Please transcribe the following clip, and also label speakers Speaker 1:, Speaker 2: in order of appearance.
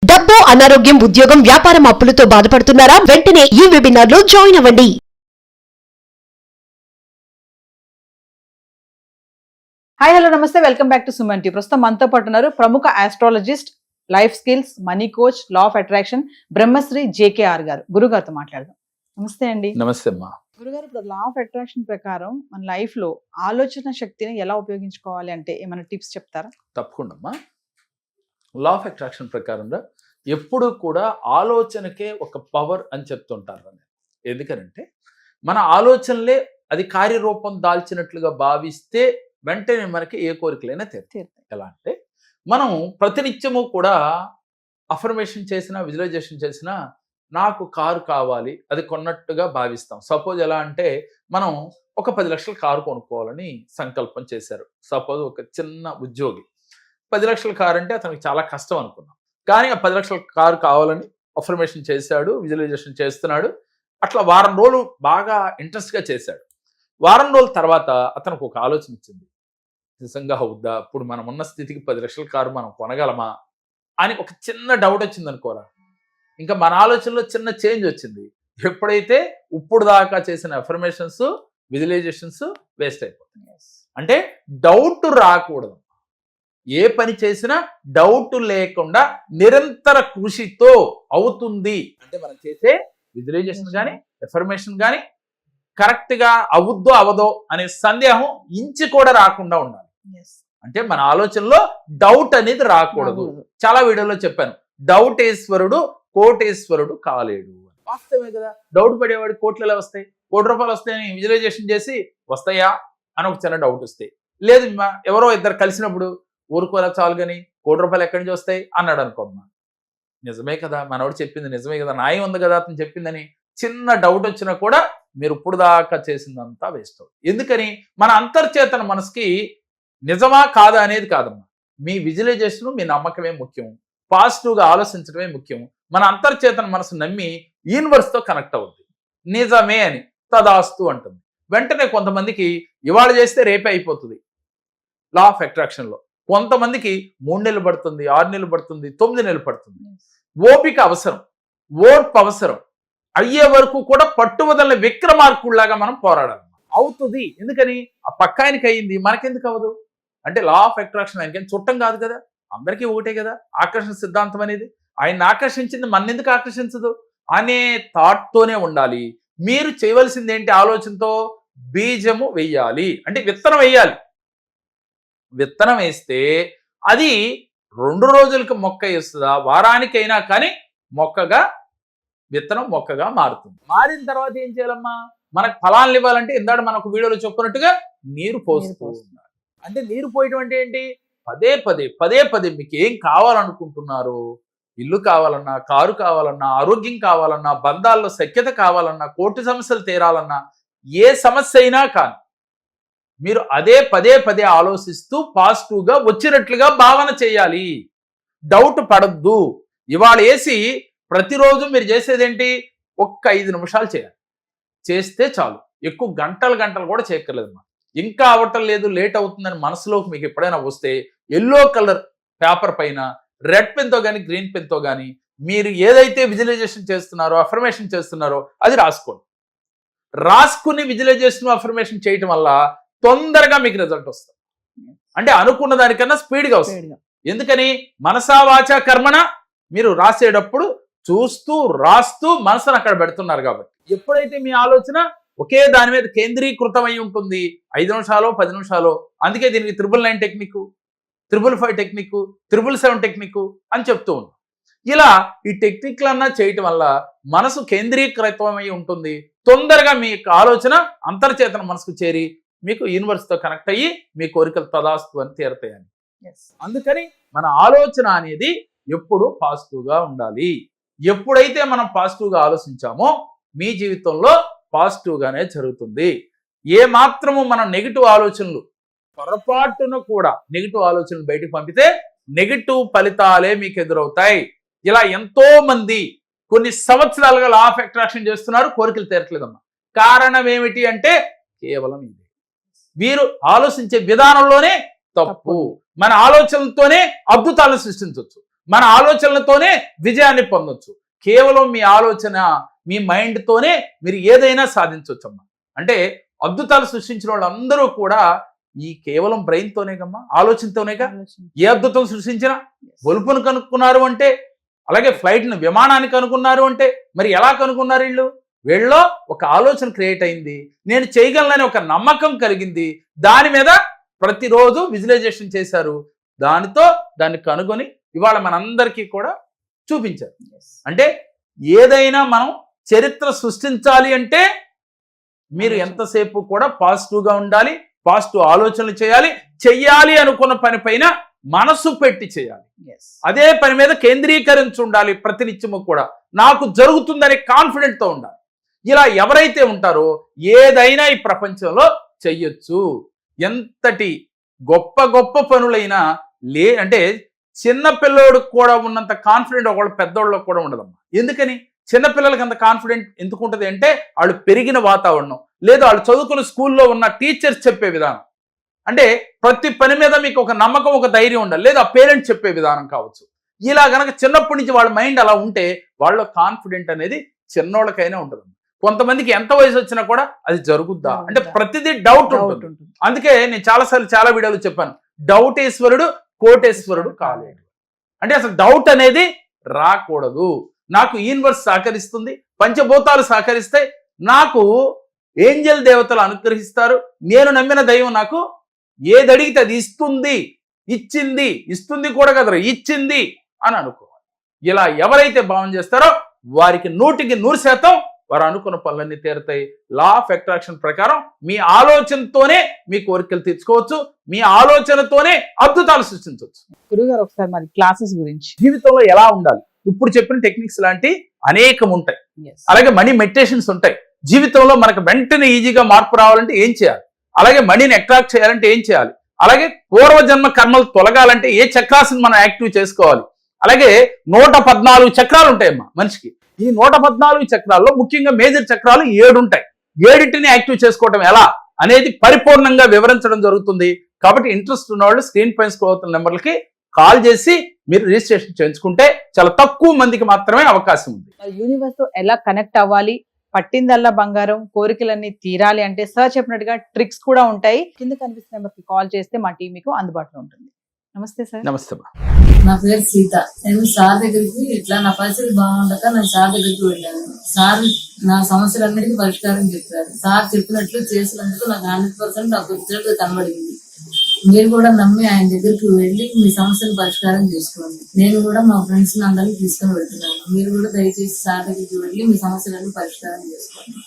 Speaker 1: డబ్బు, అనారోగ్యం, ఉద్యోగం, వ్యాపారం, అప్పులతో బాధపడుతున్నారా? వెంటనే ఈ వెబినార్ లో జాయిన్ అవ్వండి.
Speaker 2: హాయ్ హలో నమస్తే, welcome back to Suman T. ప్రస్తుతం మనతో పాటు ఉన్నారు ప్రముఖ astrologist, life skills, money coach, law of attraction Brahmasri JKR గారు. గురుగారితో మాట్లాడదాం. నమస్తే అండి.
Speaker 3: నమస్తే అమ్మా.
Speaker 2: గురుగారు, ఇప్పుడు లా ఆఫ్ అట్రాక్షన్ ప్రకారం మన లైఫ్ లో ఆలోచన శక్తిని ఎలా ఉపయోగించుకోవాలి అంటే ఏమైనా టిప్స్ చెప్తారా?
Speaker 3: తప్పకుండా అమ్మా. లా ఆఫ్ అట్రాక్షన్ ప్రకారంగా ఎప్పుడు కూడా ఆలోచనకే ఒక పవర్ అని చెప్తుంటారు. ఎందుకనంటే మన ఆలోచనలే అది కార్యరూపం దాల్చినట్లుగా భావిస్తే వెంటనే మనకి ఏ కోరికలైనా తీరుతాయి. ఎలా అంటే మనం ప్రతినిత్యము కూడా అఫర్మేషన్ చేసినా, విజువలైజేషన్ చేసినా నాకు కారు కావాలి అది కొన్నట్టుగా భావిస్తాం. సపోజ్ ఎలా అంటే మనం ఒక 10 లక్షల కారు కొనుక్కోవాలని సంకల్పం చేశారు. సపోజ్ ఒక చిన్న ఉద్యోగి 10 లక్షల కారు అంటే అతనికి చాలా కష్టం అనుకున్నాం. కానీ ఆ 10 లక్షల కారు కావాలని అఫర్మేషన్ చేశాడు, విజువలైజేషన్ చేస్తున్నాడు. అట్లా వారం రోజులు బాగా ఇంట్రెస్ట్గా చేశాడు. వారం రోజుల తర్వాత అతనికి ఒక ఆలోచన వచ్చింది. నిజంగా అవుద్దా, ఇప్పుడు మనం ఉన్న స్థితికి 10 లక్షల కారు మనం కొనగలమా అని ఒక చిన్న డౌట్ వచ్చింది అనుకోరా. ఇంకా మన ఆలోచనలో చిన్న చేంజ్ వచ్చింది. ఎప్పుడైతే ఇప్పుడు దాకా చేసిన అఫర్మేషన్స్, విజువలైజేషన్స్ వేస్ట్ అయిపోతాయి. అంటే డౌట్ రాకూడదు. ఏ పని చేసినా డౌట్ లేకుండా నిరంతర కృషితో అవుతుంది. అంటే మనం చేసే విజువలైజేషన్ కానీ ఎఫర్మేషన్ కానీ కరెక్ట్గా అవుద్దో అవదో అనే సందేహం ఇంచి కూడా రాకుండా ఉండాలి. అంటే మన ఆలోచనలో డౌట్ అనేది రాకూడదు. చాలా వీడియోలో చెప్పాను, డౌటేశ్వరుడు కోటేశ్వరుడు కాలేడు. వాస్తవమే కదా. డౌట్ పడేవాడు కోట్లు ఎలా వస్తాయి? ₹1 వస్తాయని విజువలైజేషన్ చేసి వస్తాయా అని ఒక చిన్న డౌట్ వస్తాయి. లేదు ఎవరో ఇద్దరు కలిసినప్పుడు ఊరుకోరా చాలు కానీ ₹1 ఎక్కడి నుంచి వస్తాయి అన్నాడు అనుకోమ్మా. నిజమే కదా, మనోడు చెప్పింది నిజమే కదా, న్యాయం ఉంది కదా అతను చెప్పిందని చిన్న డౌట్ వచ్చినా కూడా మీరు ఇప్పుడు దాకా చేసిందంతా వేస్ట్ అవుతుంది. ఎందుకని మన అంతర్చేతన మనసుకి నిజమా కాదా అనేది కాదమ్మా. మీ విజువలైజేషన్, మీ నమ్మకమే ముఖ్యం. పాజిటివ్గా ఆలోచించడమే ముఖ్యం. మన అంతర్చేతన మనసు నమ్మి యూనివర్స్తో కనెక్ట్ అవుతుంది. నిజమే అని తదాస్తు అంటుంది. వెంటనే కొంతమందికి ఇవాళ చేస్తే రేపే అయిపోతుంది లా ఆఫ్ అట్రాక్షన్లో. కొంతమందికి 3 నెలలు పడుతుంది, 6 నెలలు పడుతుంది, 9 నెలలు పడుతుంది. ఓపిక అవసరం, ఓర్పు అవసరం. అయ్యే వరకు కూడా పట్టువదల విక్రమార్కుల్లాగా మనం పోరాడాలి. అవుతుంది. ఎందుకని ఆ పక్క ఆయనకి అయ్యింది, మనకెందుకు అవ్వదు? అంటే లా ఆఫ్ అట్రాక్షన్ ఆయనకి చుట్టం కాదు కదా, అందరికీ ఒకటే కదా ఆకర్షణ సిద్ధాంతం అనేది. ఆయన ఆకర్షించింది మన ఎందుకు ఆకర్షించదు అనే థాట్తోనే ఉండాలి. మీరు చేయవలసింది ఏంటి? ఆలోచనతో బీజము వెయ్యాలి. అంటే విత్తనం వేయాలి. విత్తనం వేస్తే అది 2 రోజులకు మొక్క వేస్తుందా, వారానికైనా కానీ విత్తనం మొక్కగా మారుతుంది. మారిన తర్వాత ఏం చేయాలమ్మా? మనకు ఫలాలు ఇవ్వాలంటే ఇందాక మనకు వీడియోలో చెప్పుకున్నట్టుగా నీరు పోస్తూ ఉండాలి. అంటే నీరు పోయటం అంటే ఏంటి? పదే పదే మీకు ఏం కావాలనుకుంటున్నారు, ఇల్లు కావాలన్నా, కారు కావాలన్నా, ఆరోగ్యం కావాలన్నా, బంధాల్లో సఖ్యత కావాలన్నా, కోర్టు సమస్యలు తీరాలన్నా, ఏ సమస్య అయినా కానీ మీరు అదే పదే ఆలోచిస్తూ పాజిటివ్గా వచ్చినట్లుగా భావన చేయాలి. డౌట్ పడద్దు. ఇవాళ వేసి ప్రతిరోజు మీరు చేసేదేంటి? ఒక్క 5 నిమిషాలు చేయాలి. చేస్తే చాలు. ఎక్కువ గంటలు కూడా చేయక్కర్లేదమ్మా. ఇంకా అవ్వటం లేదు, లేట్ అవుతుందని మనసులోకి మీకు ఎప్పుడైనా వస్తే ఎల్లో కలర్ పేపర్ పైన రెడ్ పెన్తో కానీ గ్రీన్ పెన్తో కానీ మీరు ఏదైతే విజువలైజేషన్ చేస్తున్నారో, అఫర్మేషన్ చేస్తున్నారో అది రాసుకోండి. రాసుకుని విజువలైజేషన్, అఫర్మేషన్ చేయటం వల్ల తొందరగా మీకు రిజల్ట్ వస్తుంది. అంటే అనుకున్న దానికన్నా స్పీడ్గా వస్తుంది. ఎందుకని? మనసా వాచా కర్మణ మీరు రాసేటప్పుడు చూస్తూ రాస్తూ మనసును అక్కడ పెడుతున్నారు కాబట్టి. ఎప్పుడైతే మీ ఆలోచన ఒకే దాని మీద కేంద్రీకృతమై ఉంటుంది, 5 నిమిషాలు 10 నిమిషాలు, అందుకే దీనికి 999 టెక్నిక్, 555 టెక్నిక్, 777 టెక్నిక్ అని చెప్తూ ఉన్నాం. ఇలా ఈ టెక్నిక్లన్నా చేయటం వల్ల మనసు కేంద్రీకృతమై ఉంటుంది. తొందరగా మీ ఆలోచన అంతర్చేతన మనసుకు చేరి మీకు యూనివర్స్తో కనెక్ట్ అయ్యి మీ కోరికలు తదాస్తు అని తీరతాయని. అందుకని మన ఆలోచన అనేది ఎప్పుడు పాజిటివ్గా ఉండాలి. ఎప్పుడైతే మనం పాజిటివ్గా ఆలోచించామో మీ జీవితంలో పాజిటివ్గానే జరుగుతుంది. ఏ మాత్రము మనం నెగిటివ్ ఆలోచనలు, పొరపాటున కూడా నెగిటివ్ ఆలోచనలు బయటకు పంపితే నెగిటివ్ ఫలితాలే మీకు ఎదురవుతాయి. ఇలా ఎంతో మంది కొన్ని సంవత్సరాలుగా లా ఆఫ్ అట్రాక్షన్ చేస్తున్నారు, కోరికలు తీరట్లేదమ్మా. కారణం ఏమిటి అంటే కేవలం ఇది. వీరు ఆలోచించే విధానంలోనే తప్పు. మన ఆలోచనలతోనే అద్భుతాలను సృష్టించవచ్చు. మన ఆలోచనలతోనే విజయాన్ని పొందొచ్చు. కేవలం మీ ఆలోచన, మీ మైండ్తోనే మీరు ఏదైనా సాధించవచ్చమ్మా. అంటే అద్భుతాలు సృష్టించిన వాళ్ళందరూ కూడా ఈ కేవలం బ్రెయిన్తోనేగమ్మా, ఆలోచనతోనేగా. ఏ అద్భుతం సృష్టించినా గొలుపును కనుక్కున్నారు అంటే, అలాగే ఫ్లైట్ను విమానాన్ని కనుక్కున్నారు అంటే, మరి ఎలా కనుక్కున్నారు వీళ్ళలో ఒక ఆలోచన క్రియేట్ అయింది, నేను చేయగలనని ఒక నమ్మకం కలిగింది, దాని మీద ప్రతిరోజు విజువలైజేషన్ చేశారు, దానితో దాన్ని కనుగొని ఇవాళ మనందరికీ కూడా చూపించారు. అంటే ఏదైనా మనం చరిత్ర సృష్టించాలి అంటే మీరు ఎంతసేపు కూడా పాజిటివ్గా ఉండాలి, పాజిటివ్ ఆలోచనలు చేయాలి, చెయ్యాలి అనుకున్న పని పైన మనసు పెట్టి చేయాలి, అదే పని మీద కేంద్రీకరించి ఉండాలి. ప్రతినిత్యము కూడా నాకు జరుగుతుందనే కాన్ఫిడెంట్తో ఉండాలి. ఇలా ఎవరైతే ఉంటారో ఏదైనా ఈ ప్రపంచంలో చెయ్యొచ్చు. ఎంతటి గొప్ప గొప్ప పనులైనా అంటే చిన్న పిల్లోడికి కూడా ఉన్నంత కాన్ఫిడెంట్ ఒకళ్ళు పెద్దోళ్ళకి కూడా ఉండదమ్మా. ఎందుకని చిన్నపిల్లలకి అంత కాన్ఫిడెంట్ ఎందుకు ఉంటుంది అంటే వాళ్ళు పెరిగిన వాతావరణం, లేదా వాళ్ళు చదువుకున్న స్కూల్లో ఉన్న టీచర్స్ చెప్పే విధానం. అంటే ప్రతి పని మీద మీకు ఒక నమ్మకం, ఒక ధైర్యం ఉండాలి, లేదా పేరెంట్స్ చెప్పే విధానం కావచ్చు. ఇలా గనక చిన్నప్పటి నుంచి వాళ్ళ మైండ్ అలా ఉంటే వాళ్ళ కాన్ఫిడెంట్ అనేది చిన్నోళ్ళకైనా ఉంటుంది. కొంతమందికి ఎంత వయసు వచ్చినా కూడా అది జరుగుద్దా అంటే ప్రతిదీ డౌట్ ఉంటుంది. అందుకే నేను చాలాసార్లు చాలా వీడియోలు చెప్పాను, డౌటేశ్వరుడు కోటేశ్వరుడు కాలేడు. అంటే అసలు డౌట్ అనేది రాకూడదు. నాకు యూనివర్స్ సహకరిస్తుంది, పంచభూతాలు సహకరిస్తాయి, నాకు ఏంజల్ దేవతలు అనుగ్రహిస్తారు, నేను నమ్మిన దైవం నాకు ఏది అడిగితే అది ఇస్తుంది, ఇచ్చింది, ఇస్తుంది కూడా కదరా ఇచ్చింది అని అనుకోవాలి. ఇలా ఎవరైతే భావన చేస్తారో వారికి 100% వారు అనుకున్న పనులన్నీ తీరుతాయి. లా ఆఫ్ అట్రాక్షన్ ప్రకారం మీ ఆలోచనతోనే మీ కోరికలు తీర్చుకోవచ్చు, మీ ఆలోచనతోనే అద్భుతాలు సృష్టించవచ్చు.
Speaker 2: గురుగారు ఒకసారి మరి క్లాసెస్ గురించి,
Speaker 3: జీవితంలో ఎలా ఉండాలి, ఇప్పుడు చెప్పిన టెక్నిక్స్ లాంటి అనేకం ఉంటాయి. అలాగే మనీ మెడిటేషన్స్ ఉంటాయి. జీవితంలో మనకు వెంటనే ఈజీగా మార్పు రావాలంటే ఏం చేయాలి, అలాగే మనీని అట్రాక్ట్ చేయాలంటే ఏం చేయాలి, అలాగే పూర్వజన్మ కర్మలు తొలగాలంటే ఏ చక్రాలను మనం యాక్టివ్ చేసుకోవాలి, అలాగే 114 చక్రాలు ఉంటాయమ్మా మనిషికి. ఈ 114 చక్రాల్లో ముఖ్యంగా మేజర్ చక్రాలు 7 ఉంటాయి. 7టిని యాక్టివ్ చేసుకోవటం ఎలా అనేది పరిపూర్ణంగా వివరించడం జరుగుతుంది. కాబట్టి ఇంట్రెస్ట్ ఉన్న వాళ్ళు స్క్రీన్ పైన స్క్రోల్ అవుతున్న నెంబర్లకి కాల్ చేసి మీరు రిజిస్ట్రేషన్ చేయించుకుంటే చాలా తక్కువ మందికి మాత్రమే అవకాశం ఉంది.
Speaker 2: యూనివర్స్ తో ఎలా కనెక్ట్ అవ్వాలి, పట్టిందల్లా బంగారం, కోరికలన్నీ తీరాలి అంటే సార్ చెప్పినట్టుగా ట్రిక్స్ కూడా ఉంటాయి. కింద కనిపిస్తున్న నెంబర్కి కాల్ చేస్తే మా టీం మీకు అందుబాటులో ఉంటుంది. నమస్తే సార్.
Speaker 3: నమస్తే.
Speaker 4: నా పేరు సీత. నేను సార్ దగ్గరికి ఇట్లా నా పరిస్థితి బాగుండక నేను సార్ దగ్గరికి వెళ్ళాను. సార్ నా సమస్యలన్నిటికీ పరిష్కారం చెప్పారు. సార్ చెప్పినట్లు చేసినందుకు నాకు 100% నాకు రిజల్ట్ కనబడింది. మీరు కూడా నమ్మి ఆయన దగ్గరికి వెళ్ళి మీ సమస్యను పరిష్కారం చేసుకోండి. నేను కూడా మా ఫ్రెండ్స్ అందరినీ తీసుకొని వెళ్తున్నాను. మీరు కూడా దయచేసి సార్ దగ్గరికి వెళ్ళి మీ సమస్యలను పరిష్కారం చేసుకోండి.